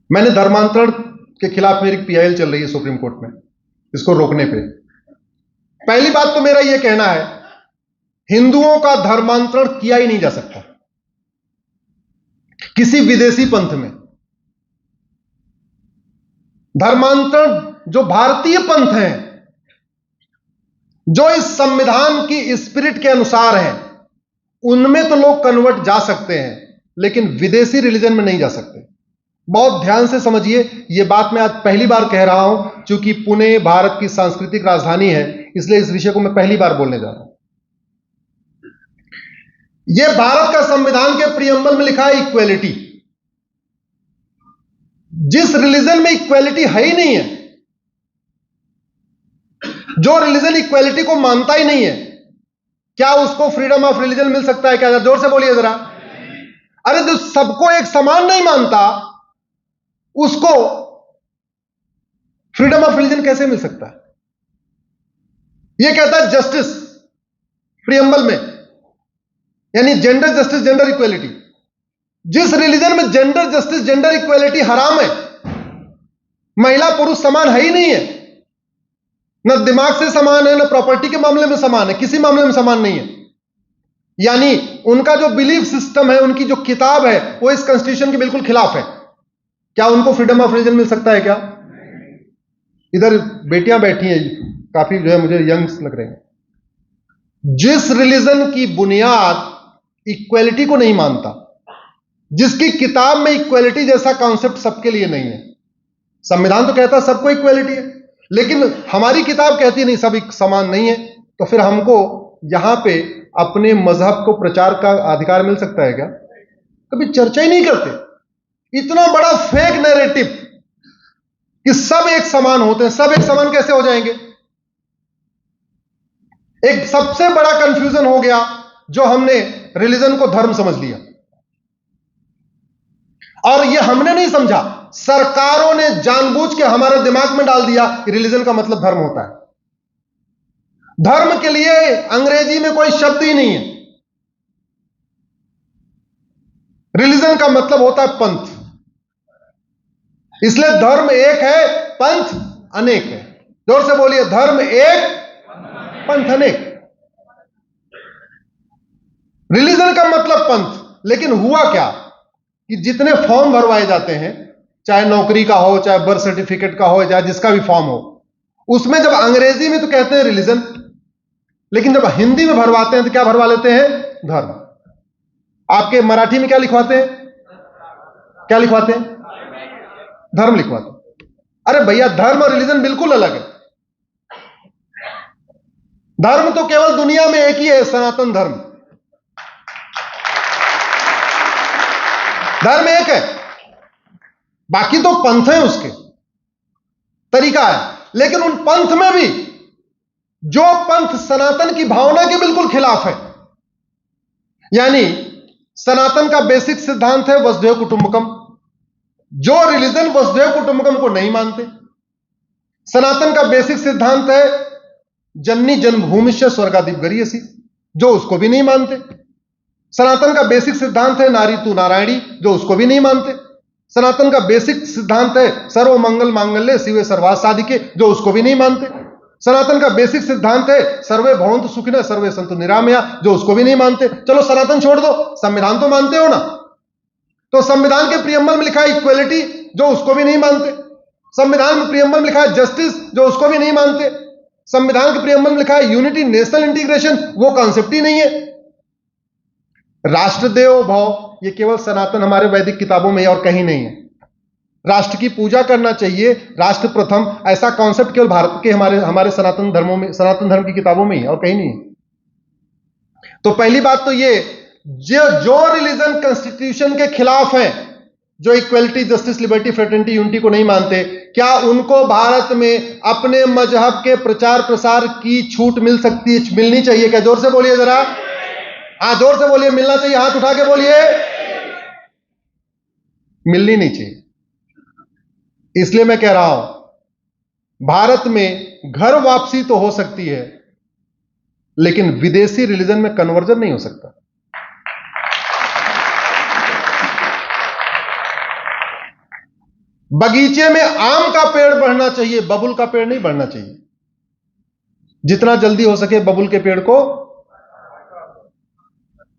मैंने धर्मांतरण के खिलाफ मेरी पीआईएल चल रही है सुप्रीम कोर्ट में, इसको रोकने पे। पहली बात तो मेरा यह कहना है, हिंदुओं का धर्मांतरण किया ही नहीं जा सकता किसी विदेशी पंथ में। धर्मांतरण जो भारतीय पंथ हैं, जो इस संविधान की स्पिरिट के अनुसार है, उनमें तो लोग कन्वर्ट जा सकते हैं, लेकिन विदेशी रिलीजन में नहीं जा सकते। बहुत ध्यान से समझिए, यह बात मैं आज पहली बार कह रहा हूं, क्योंकि पुणे भारत की सांस्कृतिक राजधानी है, इसलिए इस विषय को मैं पहली बार बोलने जा रहा हूं। यह भारत का संविधान के प्रीएम्बल में लिखा है इक्वेलिटी। जिस रिलीजन में इक्वेलिटी है ही नहीं है, जो रिलीजन इक्वेलिटी को मानता ही नहीं है, क्या उसको फ्रीडम ऑफ रिलीजन मिल सकता है? क्या? जोर से बोलिए जरा। अरे जो सबको एक समान नहीं मानता, उसको फ्रीडम ऑफ रिलीजन कैसे मिल सकता है? यह कहता है जस्टिस प्रीएम्बल में, यानी जेंडर जस्टिस, जेंडर इक्वेलिटी। जिस रिलीजन में जेंडर जस्टिस, जेंडर इक्वेलिटी हराम है, महिला पुरुष समान है ही नहीं है, न दिमाग से समान है, न प्रॉपर्टी के मामले में समान है, किसी मामले में समान नहीं है। यानी उनका जो बिलीफ सिस्टम है, उनकी जो किताब है, वो इस कॉन्स्टिट्यूशन के बिल्कुल खिलाफ है। क्या उनको फ्रीडम ऑफ रिलीजन मिल सकता है? क्या? इधर बेटियां बैठी हैं, काफी जो है मुझे यंग्स लग रहे हैं। जिस रिलीजन की बुनियाद इक्वेलिटी को नहीं मानता, जिसकी किताब में इक्वेलिटी जैसा कॉन्सेप्ट सबके लिए नहीं है। संविधान तो कहता है सबको इक्वेलिटी है, लेकिन हमारी किताब कहती नहीं, सब एक समान नहीं है। तो फिर हमको यहां पे अपने मजहब को प्रचार का अधिकार मिल सकता है क्या? कभी चर्चा ही नहीं करते। इतना बड़ा फेक नैरेटिव कि सब एक समान होते हैं। सब एक समान कैसे हो जाएंगे? एक सबसे बड़ा कंफ्यूजन हो गया जो हमने रिलीजन को धर्म समझ लिया, और यह हमने नहीं समझा, सरकारों ने जानबूझ के हमारे दिमाग में डाल दिया कि रिलीजन का मतलब धर्म होता है। धर्म के लिए अंग्रेजी में कोई शब्द ही नहीं है। रिलीजन का मतलब होता है पंथ। इसलिए धर्म एक है, पंथ अनेक है। जोर से बोलिए, धर्म एक, पंथ अनेक। रिलीजन का मतलब पंथ, लेकिन हुआ क्या कि जितने फॉर्म भरवाए जाते हैं, चाहे नौकरी का हो, चाहे बर्थ सर्टिफिकेट का हो, चाहे जिसका भी फॉर्म हो, उसमें जब अंग्रेजी में तो कहते हैं रिलीजन, लेकिन जब हिंदी में भरवाते हैं तो क्या भरवा लेते हैं? धर्म। आपके मराठी में क्या लिखवाते हैं? क्या लिखवाते हैं? धर्म लिखवाते हैं। अरे भैया, धर्म और रिलीजन बिल्कुल अलग है। धर्म तो केवल दुनिया में एक ही है, सनातन धर्म। धर्म एक है, बाकी तो पंथ है, उसके तरीका है। लेकिन उन पंथ में भी जो पंथ सनातन की भावना के बिल्कुल खिलाफ है, यानी सनातन का बेसिक सिद्धांत है वसुधैव कुटुंबकम, जो रिलीजन वसुधैव कुटुंबकम को नहीं मानते। सनातन का बेसिक सिद्धांत है जननी जन्मभूमिश्च स्वर्गादीप गरीयसी, जो उसको भी नहीं मानते। सनातन का बेसिक सिद्धांत है नारी तू नारायणी, जो उसको भी नहीं मानते। सनातन का बेसिक सिद्धांत है सर्व मंगल मांगल्ये शिवे सर्वार्थ साधिके, जो उसको भी नहीं मानते। सनातन का बेसिक सिद्धांत है सर्वे भवन्तु सुखिनः सर्वे सन्तु निरामया, जो उसको भी नहीं मानते। चलो सनातन छोड़ दो, संविधान तो मानते हो ना? तो संविधान के प्रीएम्बल में लिखा है इक्वेलिटी, जो उसको भी नहीं मानते। संविधान में प्रीएम्बल में लिखा है जस्टिस, जो उसको भी नहीं मानते। संविधान के प्रीएम्बल में लिखा है यूनिटी, नेशनल इंटीग्रेशन, वो कॉन्सेप्ट ही नहीं है। राष्ट्र देवो भव, ये केवल सनातन हमारे वैदिक किताबों में और कहीं नहीं है। राष्ट्र की पूजा करना चाहिए, राष्ट्र प्रथम, ऐसा कॉन्सेप्ट केवल भारत के हमारे सनातन धर्मों में, सनातन धर्म की किताबों में ही और कहीं नहीं है। तो पहली बात तो ये, जो रिलीजन कॉन्स्टिट्यूशन के खिलाफ है, जो equality, justice, liberty, fraternity, unity को नहीं मानते, क्या उनको भारत में अपने मजहब के प्रचार प्रसार की छूट मिल सकती है? मिलनी चाहिए क्या? जोर से बोलिए जरा। हाँ, जोर से बोलिए, मिलना चाहिए। हाथ उठा के बोलिए, मिलनी नहीं चाहिए। इसलिए मैं कह रहा हूं, भारत में घर वापसी तो हो सकती है, लेकिन विदेशी रिलीजन में कन्वर्जन नहीं हो सकता। बगीचे में आम का पेड़ बढ़ना चाहिए, बबुल का पेड़ नहीं बढ़ना चाहिए। जितना जल्दी हो सके बबुल के पेड़ को,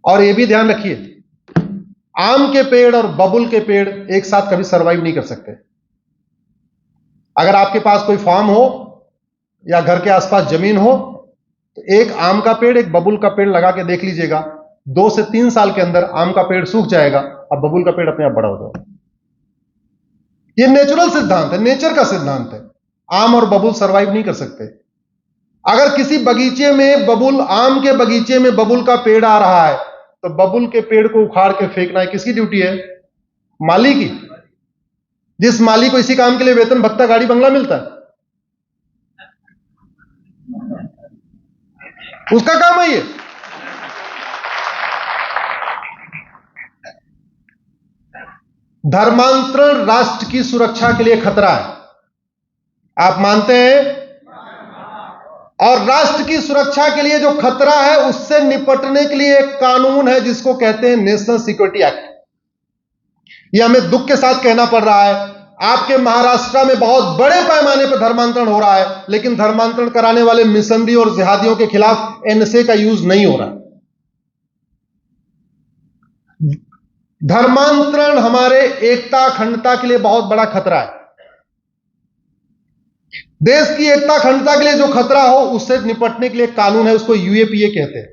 और यह भी ध्यान रखिए, आम के पेड़ और बबुल के पेड़ एक साथ कभी सरवाइव नहीं कर सकते। अगर आपके पास कोई फार्म हो या घर के आसपास जमीन हो तो एक आम का पेड़ एक बबुल का पेड़ लगा के देख लीजिएगा, 2 से 3 साल के अंदर आम का पेड़ सूख जाएगा और बबुल का पेड़ अपने आप बड़ा हो जाएगा। यह नेचुरल सिद्धांत है, नेचर का सिद्धांत है। आम और बबुल सरवाइव नहीं कर सकते। अगर किसी बगीचे में बबुल, आम के बगीचे में बबुल का पेड़ आ रहा है तो बबुल के पेड़ को उखाड़ के फेंकना है किसकी ड्यूटी है? माली की। जिस माली को इसी काम के लिए वेतन भत्ता गाड़ी बंगला मिलता है, उसका काम है ये। धर्मांतरण राष्ट्र की सुरक्षा के लिए खतरा है, आप मानते हैं? और राष्ट्र की सुरक्षा के लिए जो खतरा है उससे निपटने के लिए एक कानून है जिसको कहते हैं नेशनल सिक्योरिटी एक्ट। यह हमें दुख के साथ कहना पड़ रहा है, आपके महाराष्ट्र में बहुत बड़े पैमाने पर धर्मांतरण हो रहा है, लेकिन धर्मांतरण कराने वाले मिशनरी और जिहादियों के खिलाफ एनएसए का यूज नहीं हो रहा है। धर्मांतरण हमारे एकता अखंडता के लिए बहुत बड़ा खतरा है। देश की एकता अखंडता के लिए जो खतरा हो उससे निपटने के लिए कानून है, उसको यूएपीए कहते हैं।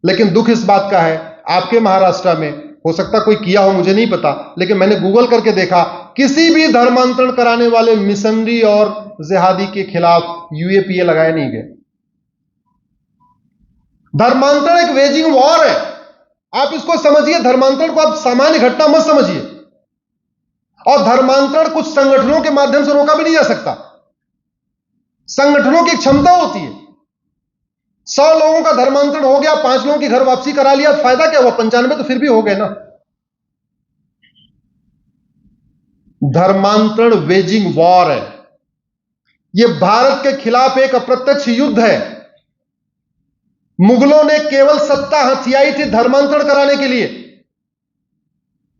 लेकिन दुख इस बात का है, आपके महाराष्ट्र में, हो सकता कोई किया हो मुझे नहीं पता, लेकिन मैंने गूगल करके देखा, किसी भी धर्मांतरण कराने वाले मिशनरी और जिहादी के खिलाफ यूएपीए लगाए नहीं गए। धर्मांतरण एक वेजिंग वॉर है, आप इसको समझिए। धर्मांतरण को आप सामान्य घटना मत समझिए, और धर्मांतरण कुछ संगठनों के माध्यम से रोका भी नहीं जा सकता। संगठनों की क्षमता होती है, 100 लोगों का धर्मांतरण हो गया, 5 लोगों की घर वापसी करा लिया, फायदा क्या हुआ? 95 तो फिर भी हो गए ना। धर्मांतरण वेजिंग वॉर है, यह भारत के खिलाफ एक अप्रत्यक्ष युद्ध है। मुगलों ने केवल सत्ता हथियाई थी धर्मांतरण कराने के लिए।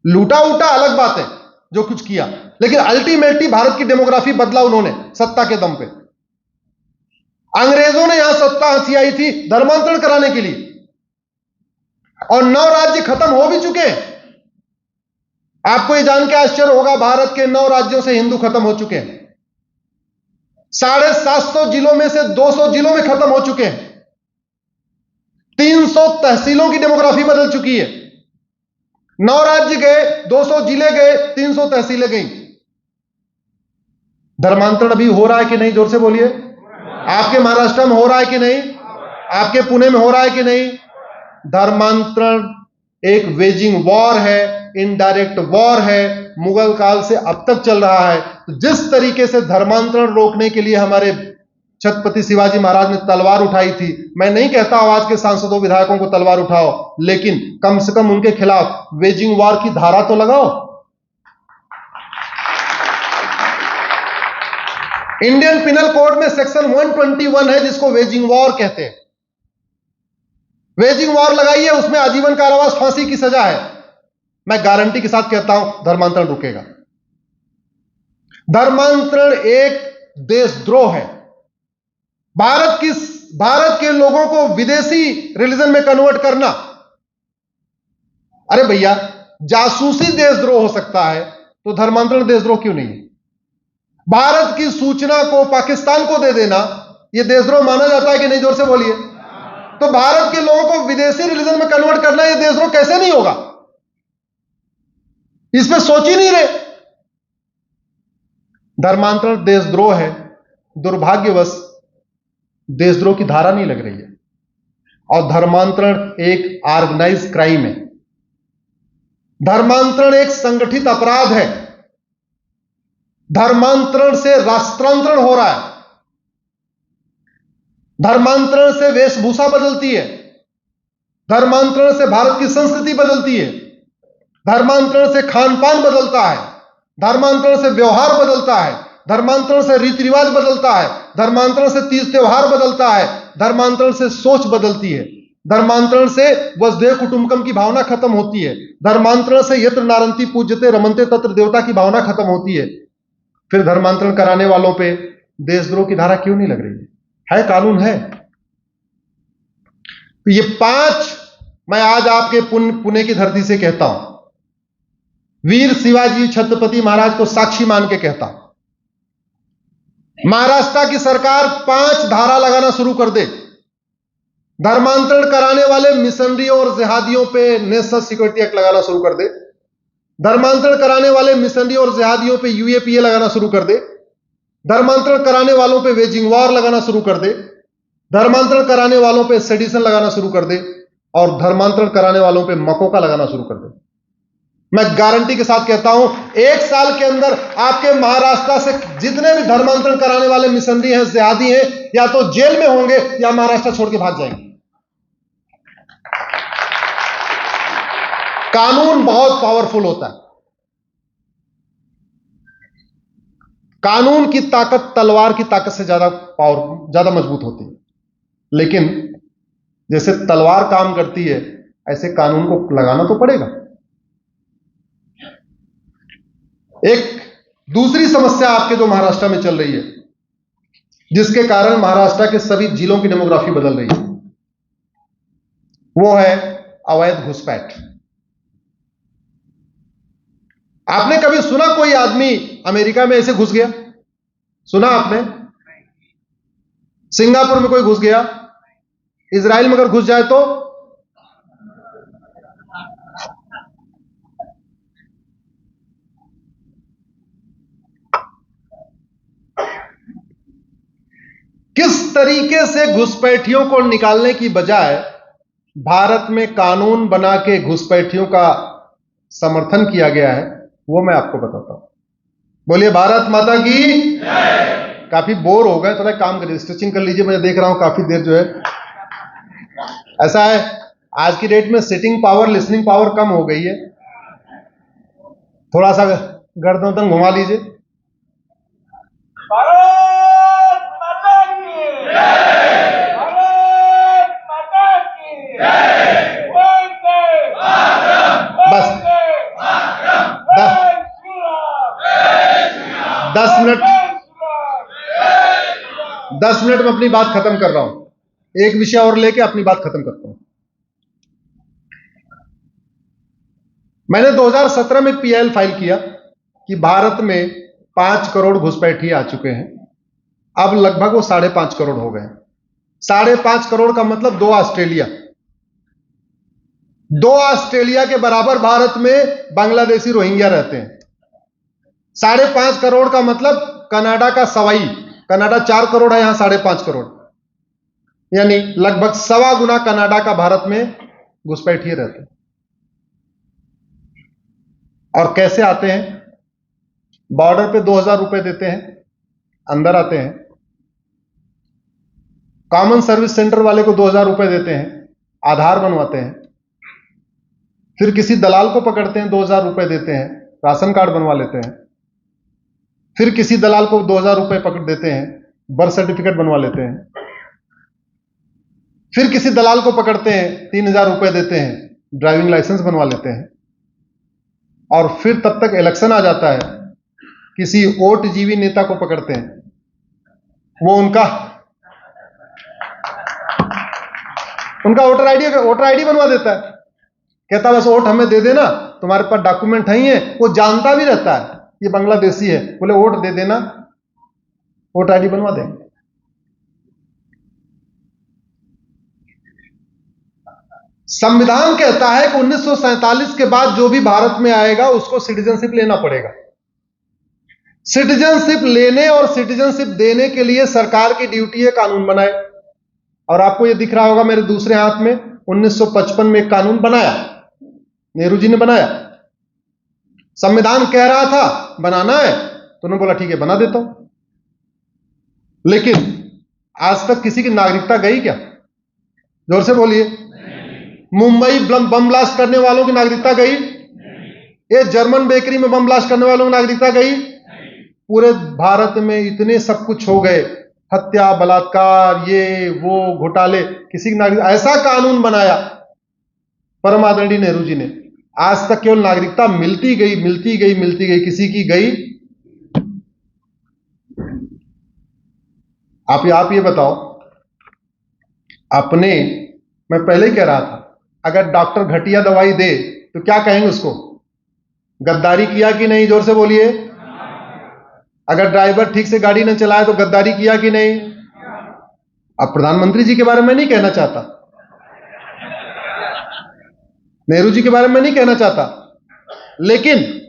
लूटा उटा अलग बात है जो कुछ किया, लेकिन अल्टीमेटली भारत की डेमोग्राफी बदला उन्होंने सत्ता के दम पे। अंग्रेजों ने यहां सत्ता हथियाई थी धर्मांतरण कराने के लिए, और 9 राज्य खत्म हो भी चुके हैं। आपको यह जान के आश्चर्य होगा, भारत के 9 राज्यों से हिंदू खत्म हो चुके हैं। 750 जिलों में से 200 जिलों में खत्म हो चुके हैं। 300 तहसीलों की डेमोग्राफी बदल चुकी है। 9 राज्य गए, 200 जिले गए, 300 तहसीलें गई। धर्मांतरण अभी हो रहा है कि नहीं? जोर से बोलिए। आपके महाराष्ट्र में हो रहा है कि नहीं? आपके पुणे में हो रहा है कि नहीं? धर्मांतरण एक वेजिंग वॉर है, इनडायरेक्ट वॉर है, मुगल काल से अब तक चल रहा है। तो जिस तरीके से धर्मांतरण रोकने के लिए हमारे छत्रपति शिवाजी महाराज ने तलवार उठाई थी, मैं नहीं कहता आज के सांसदों विधायकों को तलवार उठाओ, लेकिन कम से कम उनके खिलाफ वेजिंग वॉर की धारा तो लगाओ। इंडियन पिनल कोड में सेक्शन 121 है जिसको वेजिंग वॉर कहते हैं। वेजिंग वॉर लगाइए, उसमें आजीवन कारावास, फांसी की सजा है। मैं गारंटी के साथ कहता हूं धर्मांतरण रुकेगा। धर्मांतरण एक देशद्रोह है। भारत के लोगों को विदेशी रिलीजन में कन्वर्ट करना, अरे भैया, जासूसी देशद्रोह हो सकता है तो धर्मांतरण देशद्रोह क्यों नहीं है? भारत की सूचना को पाकिस्तान को दे देना यह देशद्रोह माना जाता है कि नहीं? जोर से बोलिए। तो भारत के लोगों को विदेशी रिलीजन में कन्वर्ट करना यह देशद्रोह कैसे नहीं होगा? इस पे सोच ही नहीं रहे। धर्मांतरण देशद्रोह है। दुर्भाग्यवश देशद्रोह की धारा नहीं लग रही है, और धर्मांतरण एक ऑर्गेनाइज क्राइम है। धर्मांतरण एक संगठित अपराध है। धर्मांतरण से राष्ट्रांतरण हो रहा है। धर्मांतरण से वेशभूषा बदलती है। धर्मांतरण से भारत की संस्कृति बदलती है। धर्मांतरण से खान पान बदलता है। धर्मांतरण से व्यवहार बदलता है। धर्मांतरण से रीति रिवाज बदलता है। धर्मांतरण से तीज त्योहार बदलता है। धर्मांतरण से सोच बदलती है। धर्मांतरण से वसुधैव कुटुंबकम की भावना खत्म होती है। धर्मांतरण से यत्र नारंती पूज्यते रमनते तत्र देवता की भावना खत्म होती है। फिर धर्मांतरण कराने वालों पे देशद्रोह की धारा क्यों नहीं लग रही है? कानून है। तो ये 5 मैं आज आपके पुणे की धरती से कहता हूं, वीर शिवाजी छत्रपति महाराज को साक्षी मान के कहता हूं, महाराष्ट्र की सरकार 5 धारा लगाना शुरू कर दे। धर्मांतरण कराने वाले मिशनरियों और जिहादियों पे नेशनल सिक्योरिटी एक्ट लगाना शुरू कर दे। धर्मांतरण कराने वाले मिशनरियों और जिहादियों पे यूएपीए लगाना शुरू कर दे। धर्मांतरण कराने वालों पे वेजिंग वॉर लगाना शुरू कर दे। धर्मांतरण कराने वालों पे सेडिशन लगाना शुरू कर दे। और धर्मांतरण कराने वालों पे मकोका लगाना शुरू कर दे। मैं गारंटी के साथ कहता हूं, 1 साल के अंदर आपके महाराष्ट्र से जितने भी धर्मांतरण कराने वाले मिशनरी हैं, जिहादी हैं, या तो जेल में होंगे या महाराष्ट्र छोड़ के भाग जाएंगे। कानून बहुत पावरफुल होता है। कानून की ताकत तलवार की ताकत से ज्यादा मजबूत होती है। लेकिन जैसे तलवार काम करती है, ऐसे कानून को लगाना तो पड़ेगा। एक दूसरी समस्या आपके जो महाराष्ट्र में चल रही है, जिसके कारण महाराष्ट्र के सभी जिलों की डेमोग्राफी बदल रही है, वो है अवैध घुसपैठ। आपने कभी सुना कोई आदमी अमेरिका में ऐसे घुस गया? सुना आपने? सिंगापुर में कोई घुस गया? इजराइल में अगर घुस जाए तो? किस तरीके से घुसपैठियों को निकालने की बजाय भारत में कानून बना के घुसपैठियों का समर्थन किया गया है, वो मैं आपको बताता हूं। बोलिए भारत माता की। काफी बोर हो गए, थोड़ा काम करिए, स्ट्रेचिंग कर लीजिए। मैं देख रहा हूं काफी देर जो है, ऐसा है आज की डेट में सिटिंग पावर, लिसनिंग पावर कम हो गई है। थोड़ा सा गर्दन तक घुमा लीजिए। भारत माता की जय। भारत माता की जय। वंदे मातरम। बस वंदे मातरम। जय श्री राम। जय श्री राम। 10 मिनट, जय श्री राम। जय श्री राम। 10 मिनट में अपनी बात खत्म कर रहा हूं। एक विषय और लेके अपनी बात खत्म करता हूं। मैंने 2017 में पीआईएल फाइल किया कि भारत में 5 करोड़ घुसपैठी आ चुके हैं। अब लगभग वो 5.5 करोड़ हो गए। 5.5 करोड़ का मतलब 2 ऑस्ट्रेलिया। 2 ऑस्ट्रेलिया के बराबर भारत में बांग्लादेशी रोहिंग्या रहते हैं। 5.5 करोड़ का मतलब कनाडा का सवाई। कनाडा 4 करोड़ है, यहां 5.5 करोड़, यानी लगभग 1.25 गुना कनाडा का भारत में घुसपैठिए रहते हैं। और कैसे आते हैं? बॉर्डर पे 2000 रुपए देते हैं, अंदर आते हैं। कॉमन सर्विस सेंटर वाले को 2000 रुपए देते हैं, आधार बनवाते हैं। फिर किसी दलाल को पकड़ते हैं, 2000 रुपए देते हैं, राशन कार्ड बनवा लेते हैं। फिर किसी दलाल को 2000 रुपए पकड़ देते हैं, बर्थ सर्टिफिकेट बनवा लेते हैं। फिर किसी दलाल को पकड़ते हैं, 3000 रुपए देते हैं, ड्राइविंग लाइसेंस बनवा लेते हैं। और फिर तब तक इलेक्शन आ जाता है, किसी वोटजीवी नेता को पकड़ते हैं, वो उनका वोटर आईडी बनवा देता है। कहता बस वोट हमें दे देना, तुम्हारे पास डॉक्यूमेंट है ही है। वो जानता भी रहता है ये बांग्लादेशी है, बोले वोट दे देना, वोटर आईडी बनवा देंगे। संविधान कहता है कि 1947 के बाद जो भी भारत में आएगा उसको सिटीजनशिप लेना पड़ेगा। सिटीजनशिप लेने और सिटीजनशिप देने के लिए सरकार की ड्यूटी है कानून बनाए। और आपको यह दिख रहा होगा मेरे दूसरे हाथ में, 1955 में एक कानून बनाया, नेहरू जी ने बनाया। संविधान कह रहा था बनाना है, तो उन्होंने बोला ठीक है बना देता हूं। लेकिन आज तक किसी की नागरिकता गई क्या? जोर से बोलिए। मुंबई बम ब्लास्ट करने वालों की नागरिकता गई? ये जर्मन बेकरी में बम ब्लास्ट करने वालों की नागरिकता गई? पूरे भारत में इतने सब कुछ हो गए, हत्या, बलात्कार, ये वो घोटाले, किसी की नागरिक, ऐसा कानून बनाया परम आदरणीय नेहरू जी ने, आज तक केवल नागरिकता मिलती गई, मिलती गई, मिलती गई, किसी की गई। आप ये बताओ, अपने, मैं पहले ही कह रहा था, अगर डॉक्टर घटिया दवाई दे तो क्या कहेंगे उसको? गद्दारी किया कि नहीं? जोर से बोलिए। अगर ड्राइवर ठीक से गाड़ी न चलाए तो गद्दारी किया कि नहीं? अब प्रधानमंत्री जी के बारे में नहीं कहना चाहता, नेहरू जी के बारे में नहीं कहना चाहता, लेकिन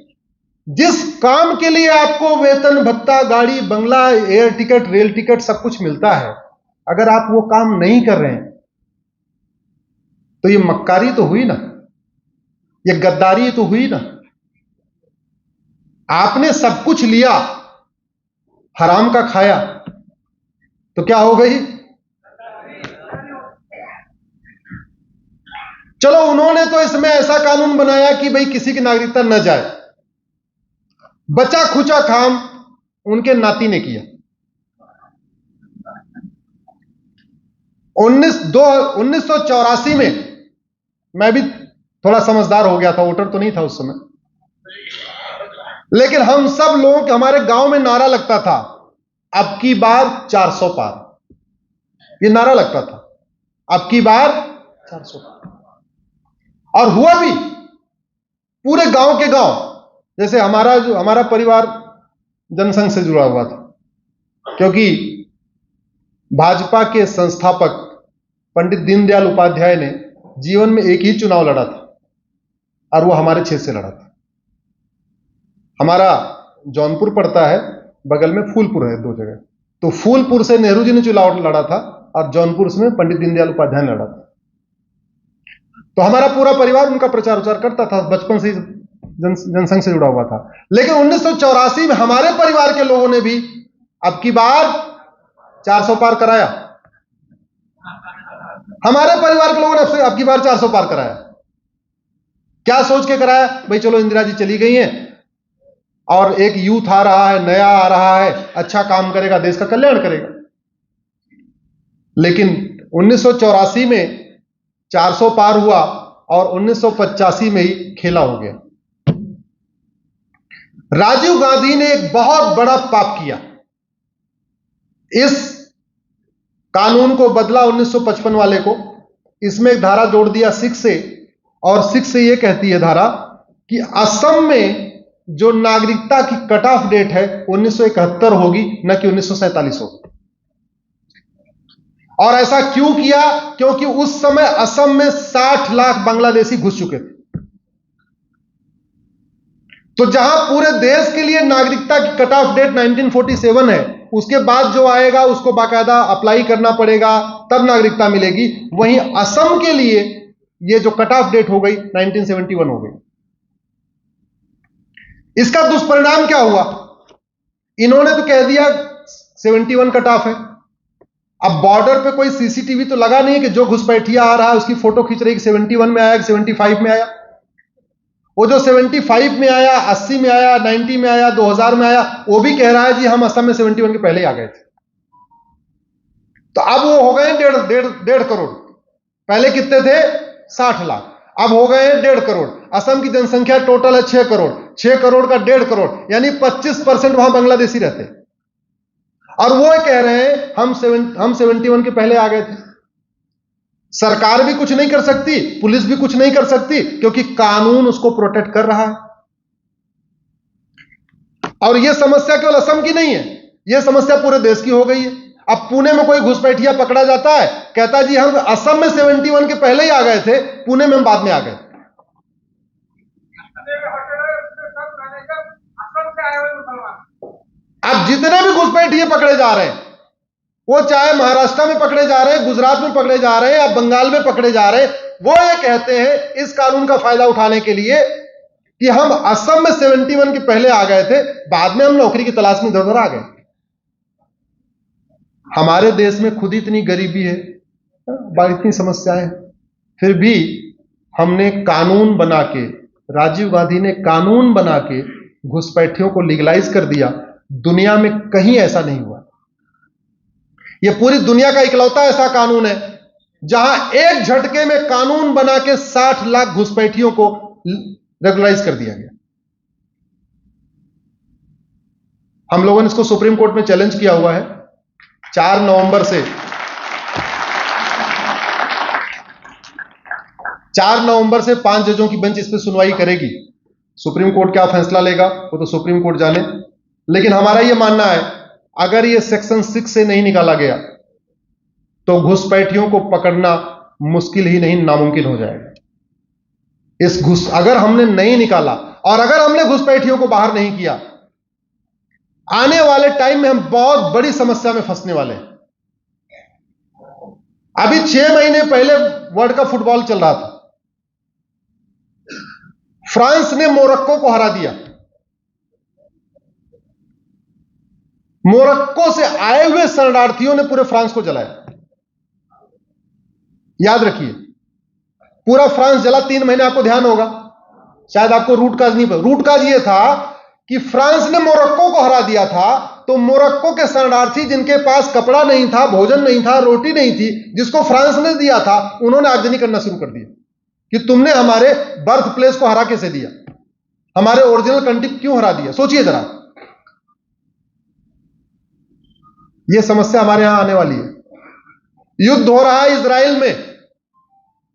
जिस काम के लिए आपको वेतन भत्ता, गाड़ी, बंगला, एयर टिकट, रेल टिकट सब कुछ मिलता है, अगर आप वो काम नहीं कर रहे हैं तो ये मक्कारी तो हुई ना, ये गद्दारी तो हुई ना। आपने सब कुछ लिया, हराम का खाया, तो क्या हो गई? चलो, उन्होंने तो इसमें ऐसा कानून बनाया कि भाई किसी की नागरिकता न जाए, बचा खुचा काम उनके नाती ने किया। 1984 में मैं भी थोड़ा समझदार हो गया था, वोटर तो नहीं था उस समय, लेकिन हम सब लोगों के, हमारे गांव में नारा लगता था, अब की बार 400 पार। ये नारा लगता था, अब की बार 400 पार, और हुआ भी पूरे गांव के गांव। जैसे हमारा परिवार जनसंघ से जुड़ा हुआ था, क्योंकि भाजपा के संस्थापक पंडित दीनदयाल उपाध्याय ने जीवन में एक ही चुनाव लड़ा था, और वो हमारे क्षेत्र से लड़ा था। हमारा जौनपुर पड़ता है, बगल में फूलपुर है, 2 जगह। तो फूलपुर से नेहरू जी ने चुनाव लड़ा था, और जौनपुर में पंडित दीनदयाल उपाध्याय ने लड़ा था। तो हमारा पूरा परिवार उनका प्रचार उचार करता था, बचपन से जनसंघ से जुड़ा हुआ था। लेकिन 1984 में हमारे परिवार के लोगों ने भी अब की बार 400 पार कराया। हमारे परिवार के लोगों ने अब की बार 400 पार कराया। क्या सोच के कराया? भाई चलो, इंदिरा जी चली गई हैं और एक यूथ आ रहा है, नया आ रहा है, अच्छा काम करेगा, देश का कल्याण करेगा। लेकिन 1984 में 400 पार हुआ, और 1985 में ही खेला हो गया। राजीव गांधी ने एक बहुत बड़ा पाप किया, इस कानून को बदला 1955 वाले को, इसमें एक धारा जोड़ दिया 6 से, और 6 से यह कहती है धारा कि असम में जो नागरिकता की कट ऑफ डेट है 1971 होगी, न कि 1947 होगी। और ऐसा क्यों किया? क्योंकि उस समय असम में 60 लाख बांग्लादेशी घुस चुके थे। तो जहां पूरे देश के लिए नागरिकता की कट ऑफ डेट 1947 है, उसके बाद जो आएगा उसको बाकायदा अप्लाई करना पड़ेगा, तब नागरिकता मिलेगी। वहीं असम के लिए ये जो कट ऑफ डेट हो गई 1971 हो गई। इसका दुष्परिणाम क्या हुआ? इन्होंने तो कह दिया 71 कट ऑफ है। अब बॉर्डर पे कोई सीसीटीवी तो लगा नहीं कि जो घुसपैठिया आ रहा है उसकी फोटो खींच रही, 71 में आया कि 75 में आया। वो जो 75 में आया, 80 में आया, 90 में आया, 2000 में आया, वो भी कह रहा है जी हम असम में 71 के पहले ही आ गए थे। तो अब वो हो गए 1.5 करोड़। पहले कितने थे? 60 लाख। अब हो गए 1.5 करोड़। असम की जनसंख्या टोटल है 6 करोड़। 6 करोड़ का 1.5 करोड़, यानी 25% वहां बांग्लादेशी रहते हैं। और वो कह रहे हैं हम 71 के पहले आ गए थे। सरकार भी कुछ नहीं कर सकती, पुलिस भी कुछ नहीं कर सकती, क्योंकि कानून उसको प्रोटेक्ट कर रहा है। और यह समस्या केवल असम की नहीं है, यह समस्या पूरे देश की हो गई है। अब पुणे में कोई घुसपैठिया पकड़ा जाता है, कहता है जी हम असम में 71 के पहले ही आ गए थे, पुणे में हम बाद में आ गए। अब जितने भी घुसपैठिए पकड़े जा रहे हैं, वो चाहे महाराष्ट्र में पकड़े जा रहे हैं, गुजरात में पकड़े जा रहे हैं, या बंगाल में पकड़े जा रहे हैं, वो ये कहते हैं इस कानून का फायदा उठाने के लिए कि हम असम में 71 के पहले आ गए थे, बाद में हम नौकरी की तलाश में इधर-उधर आ गए। हमारे देश में खुद इतनी गरीबी है, इतनी समस्याएं, फिर भी हमने कानून बना के, राजीव गांधी ने कानून बना के घुसपैठियों को लीगलाइज कर दिया। दुनिया में कहीं ऐसा नहीं हुआ। यह पूरी दुनिया का इकलौता ऐसा कानून है जहां एक झटके में कानून बना के 60 लाख घुसपैठियों को रेगुलराइज कर दिया गया। हम लोगों ने इसको सुप्रीम कोर्ट में चैलेंज किया हुआ है। 4 नवंबर से 5 जजों की बेंच इस पर सुनवाई करेगी। सुप्रीम कोर्ट क्या फैसला लेगा वो तो सुप्रीम कोर्ट जाने, लेकिन हमारा यह मानना है अगर यह सेक्शन 6 से नहीं निकाला गया तो घुसपैठियों को पकड़ना मुश्किल ही नहीं नामुमकिन हो जाएगा। अगर हमने नहीं निकाला और अगर हमने घुसपैठियों को बाहर नहीं किया, आने वाले टाइम में हम बहुत बड़ी समस्या में फंसने वाले हैं। अभी 6 महीने पहले वर्ल्ड कप फुटबॉल चल रहा था, फ्रांस ने मोरक्को को हरा दिया। मोरक्को से आए हुए शरणार्थियों ने पूरे फ्रांस को जलाया। याद रखिए, पूरा फ्रांस जला। 3 महीने आपको ध्यान होगा, शायद आपको रूट काज नहीं पता। रूट काज यह था कि फ्रांस ने मोरक्को को हरा दिया था, तो मोरक्को के शरणार्थी जिनके पास कपड़ा नहीं था, भोजन नहीं था, रोटी नहीं थी, जिसको फ्रांस ने दिया था, उन्होंने आगजनी करना शुरू कर दिया कि तुमने हमारे बर्थ प्लेस को हरा कैसे दिया, हमारे ओरिजिनल कंट्री क्यों हरा दिया। सोचिए जरा, यह समस्या हमारे यहां आने वाली है। युद्ध हो रहा है इजराइल में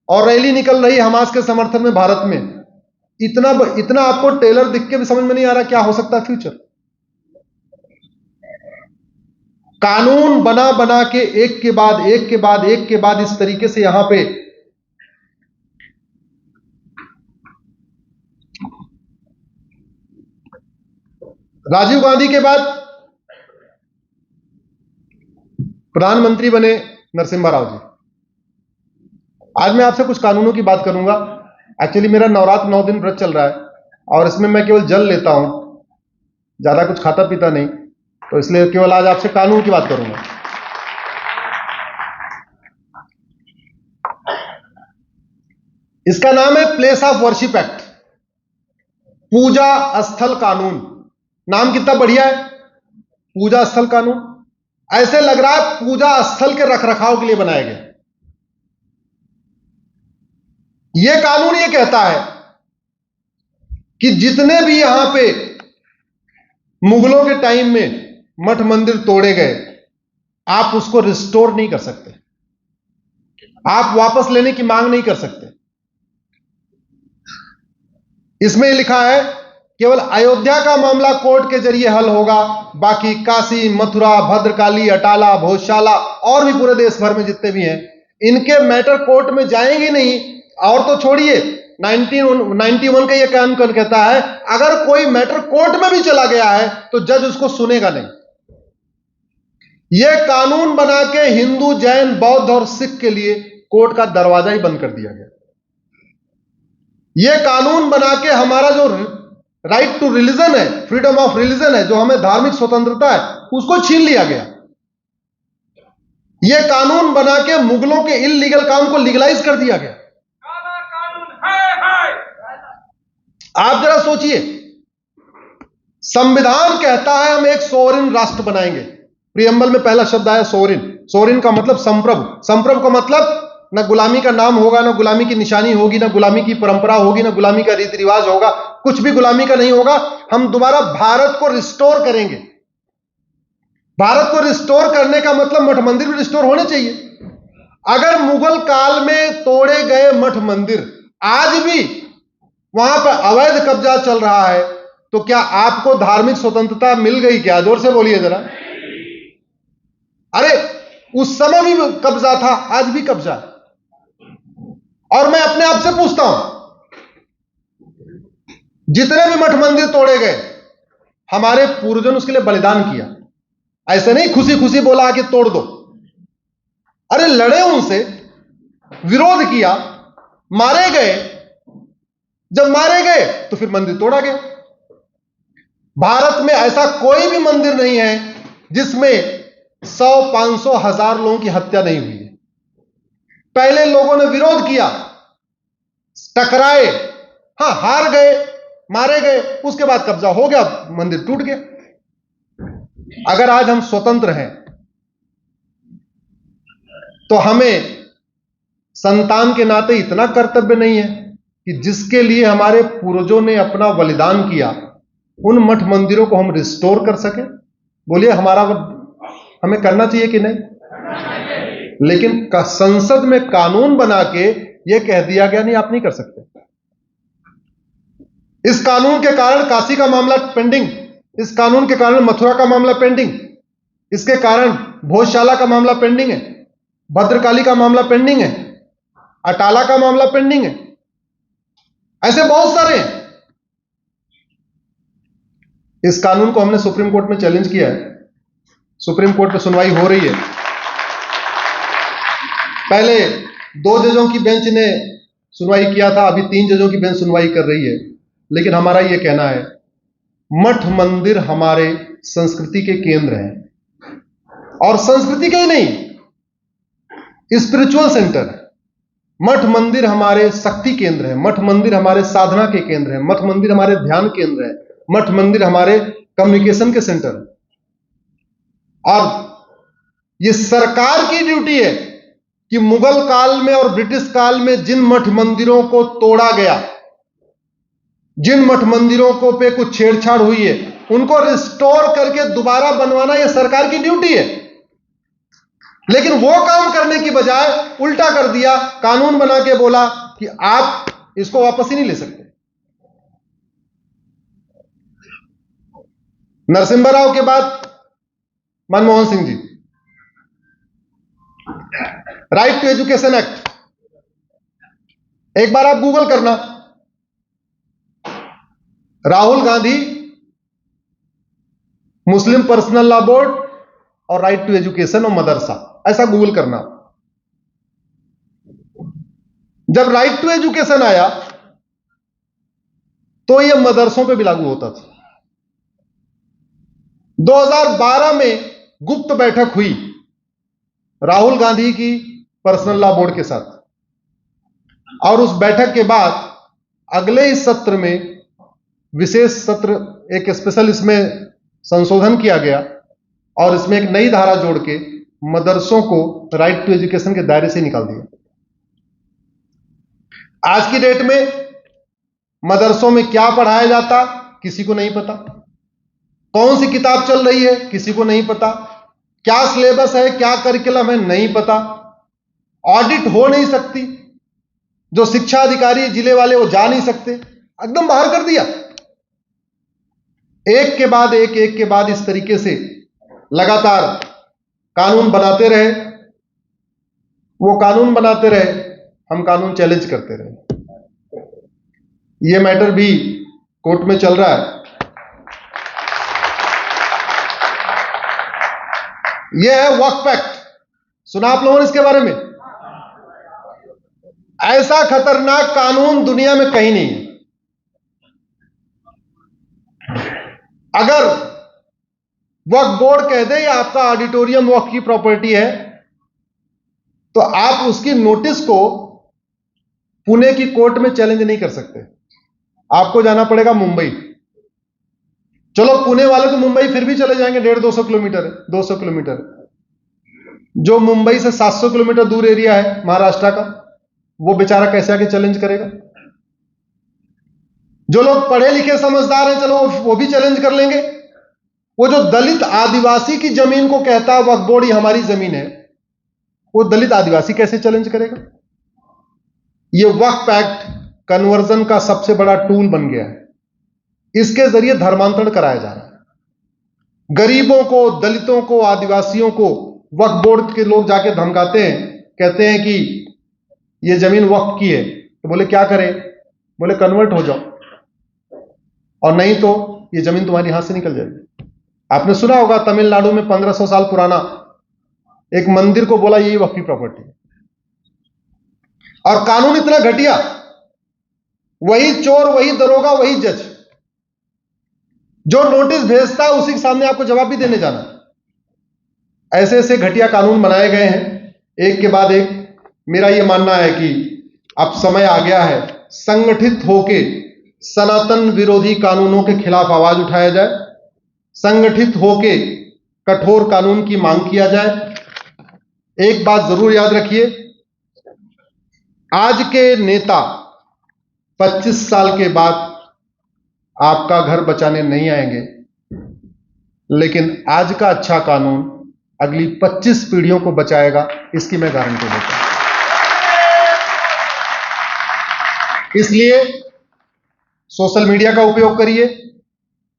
और रैली निकल रही हमास के समर्थन में भारत में। इतना आपको टेलर दिख के भी समझ में नहीं आ रहा क्या हो सकता है फ्यूचर। कानून बना बना के एक के बाद एक के बाद एक के बाद इस तरीके से यहां पे राजीव गांधी के बाद प्रधानमंत्री बने नरसिम्हा राव जी। आज मैं आपसे कुछ कानूनों की बात करूंगा। एक्चुअली मेरा नवरात्र 9 दिन व्रत चल रहा है और इसमें मैं केवल जल लेता हूं, ज्यादा कुछ खाता पीता नहीं, तो इसलिए केवल आज आपसे कानून की बात करूंगा। इसका नाम है प्लेस ऑफ वर्शिप एक्ट, पूजा स्थल कानून। नाम कितना बढ़िया है, पूजा स्थल कानून। ऐसे लग रहा है पूजा स्थल के रखरखाव के लिए बनाया गया। यह कानून यह कहता है कि जितने भी यहां पे मुगलों के टाइम में मठ मंदिर तोड़े गए, आप उसको रिस्टोर नहीं कर सकते, आप वापस लेने की मांग नहीं कर सकते। इसमें लिखा है केवल अयोध्या का मामला कोर्ट के जरिए हल होगा, बाकी काशी, मथुरा, भद्रकाली, अटाला, भोजशाला और भी पूरे देश भर में जितने भी हैं, इनके मैटर कोर्ट में जाएंगे नहीं। और तो छोड़िए, 1991 का यह कानून कहता है अगर कोई मैटर कोर्ट में भी चला गया है तो जज उसको सुनेगा नहीं। यह कानून बना के हिंदू, जैन, बौद्ध और सिख के लिए कोर्ट का दरवाजा ही बंद कर दिया गया। यह कानून बना के हमारा जो राइट टू रिलीजन है, फ्रीडम ऑफ रिलीजन है, जो हमें धार्मिक स्वतंत्रता है, उसको छीन लिया गया। यह कानून बना के मुगलों के इल्लीगल काम को लीगलाइज कर दिया गया। आप जरा सोचिए, संविधान कहता है हम एक सोवरेन राष्ट्र बनाएंगे। प्रियम्बल में पहला शब्द आया सोवरेन। सोवरेन का मतलब संप्रभु। संप्रभु का मतलब ना गुलामी का नाम होगा, ना गुलामी की निशानी होगी, ना गुलामी की परंपरा होगी, ना गुलामी का रीति रिवाज होगा, कुछ भी गुलामी का नहीं होगा। हम दोबारा भारत को रिस्टोर करेंगे। भारत को रिस्टोर करने का मतलब मठ मंदिर भी रिस्टोर होने चाहिए। अगर मुगल काल में तोड़े गए मठ मंदिर आज भी वहां पर अवैध कब्जा चल रहा है, तो क्या आपको धार्मिक स्वतंत्रता मिल गई क्या? जोर से बोलिए जरा। अरे उस समय भी कब्जा था, आज भी कब्जा है। और मैं अपने आप से पूछता हूं, जितने भी मठ मंदिर तोड़े गए, हमारे पूर्वजों ने उसके लिए बलिदान किया। ऐसे नहीं खुशी खुशी बोला कि तोड़ दो। अरे लड़े, उनसे विरोध किया, मारे गए। जब मारे गए तो फिर मंदिर तोड़ा गया। भारत में ऐसा कोई भी मंदिर नहीं है जिसमें 100, 500, 1000 लोगों की हत्या नहीं हुई है। पहले लोगों ने विरोध किया, टकराए, हां हार गए, मारे गए, उसके बाद कब्जा हो गया, मंदिर टूट गया। अगर आज हम स्वतंत्र हैं, तो हमें संतान के नाते इतना कर्तव्य नहीं है कि जिसके लिए हमारे पूर्वजों ने अपना बलिदान किया, उन मठ मंदिरों को हम रिस्टोर कर सके? बोलिए, हमें करना चाहिए कि नहीं? लेकिन संसद में कानून बना के यह कह दिया गया, नहीं आप नहीं कर सकते। इस कानून के कारण काशी का मामला पेंडिंग, इस कानून के कारण मथुरा का मामला पेंडिंग, इसके कारण भोजशाला का मामला पेंडिंग है, भद्रकाली का मामला पेंडिंग है, अटाला का मामला पेंडिंग है, ऐसे बहुत सारे हैं। इस कानून को हमने सुप्रीम कोर्ट में चैलेंज किया है, सुप्रीम कोर्ट में सुनवाई हो रही है। पहले 2 जजों की बेंच ने सुनवाई किया था, अभी 3 जजों की बेंच सुनवाई कर रही है। लेकिन हमारा यह कहना है, मठ मंदिर हमारे संस्कृति के केंद्र हैं, और संस्कृति के ही नहीं, स्पिरिचुअल सेंटर है। मठ मंदिर हमारे शक्ति केंद्र है, मठ मंदिर हमारे साधना के केंद्र है, मठ मंदिर हमारे ध्यान केंद्र है, मठ मंदिर हमारे कम्युनिकेशन के सेंटर है। और यह सरकार की ड्यूटी है कि मुगल काल में और ब्रिटिश काल में जिन मठ मंदिरों को तोड़ा गया, जिन मठ मंदिरों को पे कुछ छेड़छाड़ हुई है, उनको रिस्टोर करके दोबारा बनवाना यह सरकार की ड्यूटी है। लेकिन वो काम करने की बजाय उल्टा कर दिया, कानून बना के बोला कि आप इसको वापस ही नहीं ले सकते। नरसिम्हा राव के बाद Manmohan Singh ji, right to education act, एक बार आप गूगल करना, राहुल गांधी, मुस्लिम पर्सनल लॉ बोर्ड और राइट टू एजुकेशन और मदरसा, ऐसा गूगल करना। जब राइट टू एजुकेशन आया तो यह मदरसों पे भी लागू होता था। 2012 में गुप्त बैठक हुई राहुल गांधी की पर्सनल लॉ बोर्ड के साथ, और उस बैठक के बाद अगले ही सत्र में विशेष सत्र, एक स्पेशल इसमें संशोधन किया गया और इसमें एक नई धारा जोड़ के मदरसों को राइट टू एजुकेशन के दायरे से निकाल दिया। आज की डेट में मदरसों में क्या पढ़ाया जाता किसी को नहीं पता, कौन सी किताब चल रही है किसी को नहीं पता, क्या सिलेबस है, क्या करिकुलम है, नहीं पता। ऑडिट हो नहीं सकती, जो शिक्षा अधिकारी जिले वाले वो जा नहीं सकते, एकदम बाहर कर दिया। एक के बाद इस तरीके से लगातार कानून बनाते रहे, वो कानून बनाते रहे, हम कानून चैलेंज करते रहे। ये मैटर भी कोर्ट में चल रहा है। यह है वक्फ एक्ट, सुना आप लोगों ने इसके बारे में? ऐसा खतरनाक कानून दुनिया में कहीं नहीं है। अगर वक्फ बोर्ड कह दे या आपका ऑडिटोरियम वक्फ की प्रॉपर्टी है, तो आप उसकी नोटिस को पुणे की कोर्ट में चैलेंज नहीं कर सकते, आपको जाना पड़ेगा मुंबई। चलो पुणे वाले तो मुंबई फिर भी चले जाएंगे, 150-200 किलोमीटर है, 200 किलोमीटर। जो मुंबई से 700 किलोमीटर दूर एरिया है महाराष्ट्र का, वो बेचारा कैसे आके चैलेंज करेगा? जो लोग पढ़े लिखे समझदार हैं, चलो वो भी चैलेंज कर लेंगे। वो जो दलित आदिवासी की जमीन को कहता है वक्फ बोर्ड ये हमारी जमीन है, वो दलित आदिवासी कैसे चैलेंज करेगा? ये वक्फ एक्ट कन्वर्जन का सबसे बड़ा टूल बन गया है। इसके जरिए धर्मांतरण कराया जा रहा है। गरीबों को, दलितों को, आदिवासियों को वक्फ बोर्ड के लोग जाके धमकाते हैं, कहते हैं कि ये जमीन वक्फ की है, तो बोले क्या करें? बोले कन्वर्ट हो जाओ, और नहीं तो ये जमीन तुम्हारी हाथ से निकल जाएगी। आपने सुना होगा तमिलनाडु में 1500 साल पुराना एक मंदिर को बोला यही वक्फ की प्रॉपर्टी है। और कानून इतना घटिया, वही चोर, वही दरोगा, वही जज, जो नोटिस भेजता है उसी के सामने आपको जवाब भी देने जाना। ऐसे ऐसे घटिया कानून बनाए गए हैं, एक के बाद एक। मेरा यह मानना है कि अब समय आ गया है संगठित होके सनातन विरोधी कानूनों के खिलाफ आवाज उठाया जाए, संगठित होके कठोर कानून की मांग किया जाए। एक बात जरूर याद रखिए, आज के नेता 25 साल के बाद आपका घर बचाने नहीं आएंगे, लेकिन आज का अच्छा कानून अगली 25 पीढ़ियों को बचाएगा, इसकी मैं गारंटी देता हूं। इसलिए सोशल मीडिया का उपयोग करिए,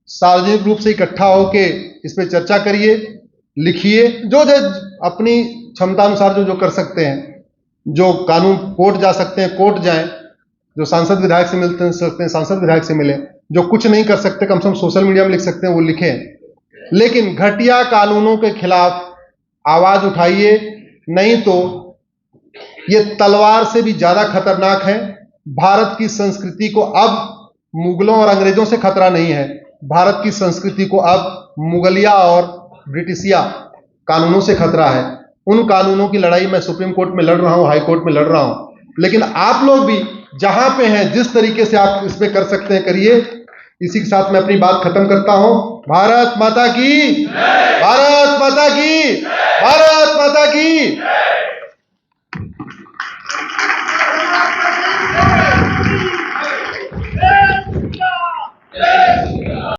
सार्वजनिक रूप से इकट्ठा होकर इस पर चर्चा करिए, लिखिए, जो अपनी क्षमता अनुसार जो कर सकते हैं, जो कानून कोर्ट जा सकते हैं कोर्ट जाएं, जो सांसद विधायक से मिलते सकते हैं सांसद विधायक से मिलें, जो कुछ नहीं कर सकते कम से कम सोशल मीडिया में लिख सकते हैं वो लिखें, लेकिन घटिया कानूनों के खिलाफ आवाज उठाइए, नहीं तो ये तलवार से भी ज्यादा खतरनाक है। भारत की संस्कृति को अब मुगलों और अंग्रेजों से खतरा नहीं है, भारत की संस्कृति को अब मुगलिया और ब्रिटिशिया कानूनों से खतरा है। उन कानूनों की लड़ाई मैं सुप्रीम कोर्ट में लड़ रहा हूं, हाई कोर्ट में लड़ रहा हूं, लेकिन आप लोग भी जहां पे हैं जिस तरीके से आप इस पे कर सकते हैं करिए। इसी के साथ मैं अपनी बात खत्म करता हूं। भारत माता की, भारत माता की, भारत माता की।